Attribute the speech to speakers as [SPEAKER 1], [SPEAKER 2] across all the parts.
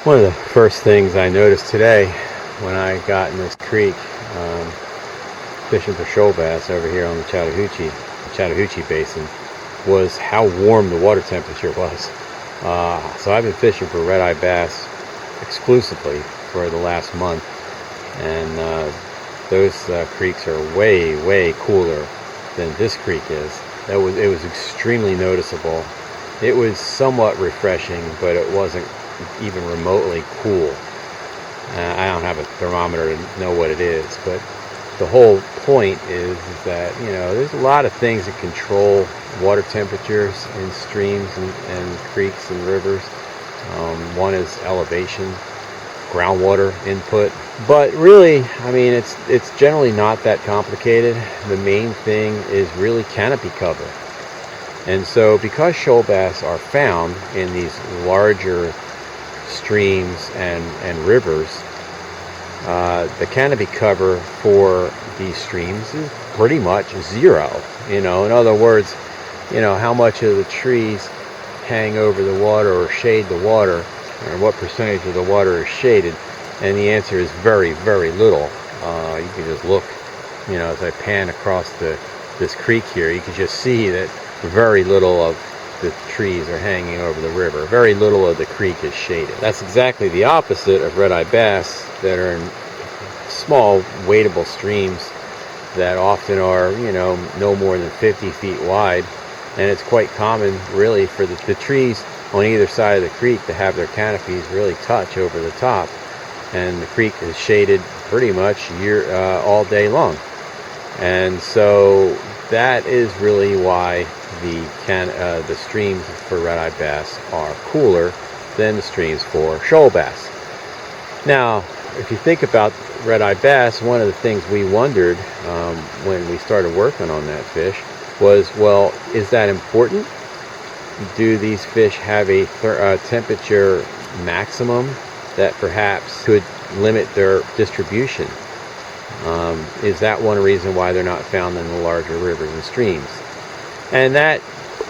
[SPEAKER 1] One of the first things I noticed today when I got in this creek fishing for shoal bass over here on the Chattahoochee Basin was how warm the water temperature was. So I've been fishing for redeye bass exclusively for the last month, and those creeks are way cooler than this creek is. It was extremely noticeable. It was somewhat refreshing, but it wasn't even remotely cool. I don't have a thermometer to know what it is, but the whole point is that, there's a lot of things that control water temperatures in streams and creeks and rivers. One is elevation, groundwater input, but really, it's generally not that complicated. The main thing is really canopy cover. And so because shoal bass are found in these larger streams and rivers, the canopy cover for these streams is pretty much zero. In other words, how much of the trees hang over the water or shade the water, or what percentage of the water is shaded, and the answer is very little. You can just look, as I pan across this creek here, you can just see that very little of the trees are hanging over the river. Very little of the creek is shaded. That's exactly the opposite of redeye bass that are in small, wadeable streams that often are, no more than 50 feet wide. And it's quite common, really, for the trees on either side of the creek to have their canopies really touch over the top. And the creek is shaded pretty much all day long. And so that is really why the streams for redeye bass are cooler than the streams for shoal bass. Now, if you think about redeye bass, one of the things we wondered when we started working on that fish was, well, is that important? Do these fish have a temperature maximum that perhaps could limit their distribution? Is that one reason why they're not found in the larger rivers and streams? And that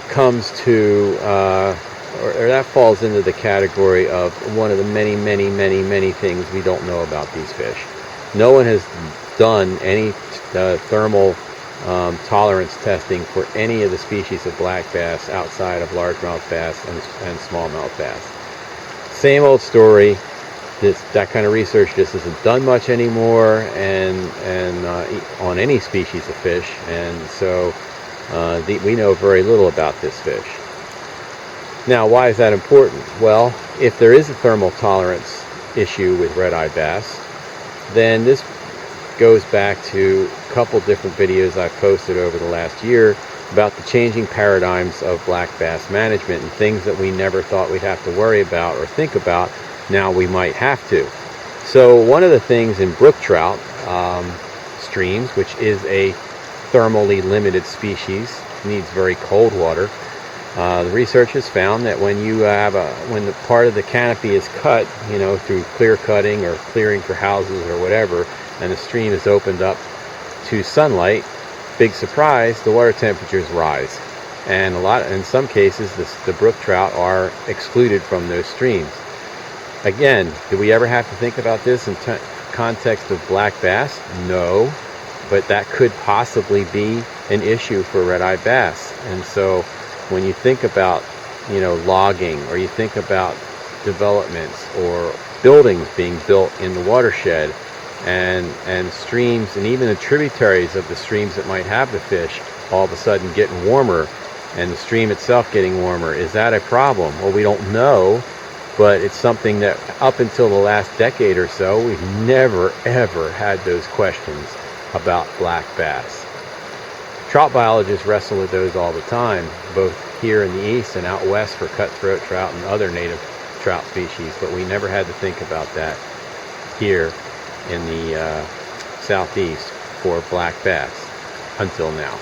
[SPEAKER 1] comes to, or that falls into the category of one of the many things we don't know about these fish. No one has done any thermal tolerance testing for any of the species of black bass outside of largemouth bass and smallmouth bass. Same old story. That kind of research just isn't done much anymore, and on any species of fish, and so we know very little about this fish. Now, why is that important? Well, if there is a thermal tolerance issue with redeye bass, then this goes back to a couple different videos I've posted over the last year about the changing paradigms of black bass management and things that we never thought we'd have to worry about or think about. Now we might have to. So one of the things in brook trout streams, which is a thermally limited species, needs very cold water. The research has found that when the part of the canopy is cut, through clear cutting or clearing for houses or whatever, and the stream is opened up to sunlight, big surprise, the water temperatures rise. And in some cases, the brook trout are excluded from those streams. Again, do we ever have to think about this in context of black bass? No, but that could possibly be an issue for redeye bass. And so when you think about, logging, or you think about developments or buildings being built in the watershed, and streams and even the tributaries of the streams that might have the fish all of a sudden getting warmer, and the stream itself getting warmer, is that a problem? Well, we don't know. But it's something that up until the last decade or so, we've never ever had those questions about black bass. Trout biologists wrestle with those all the time, both here in the east and out west for cutthroat trout and other native trout species, but we never had to think about that here in the southeast for black bass until now.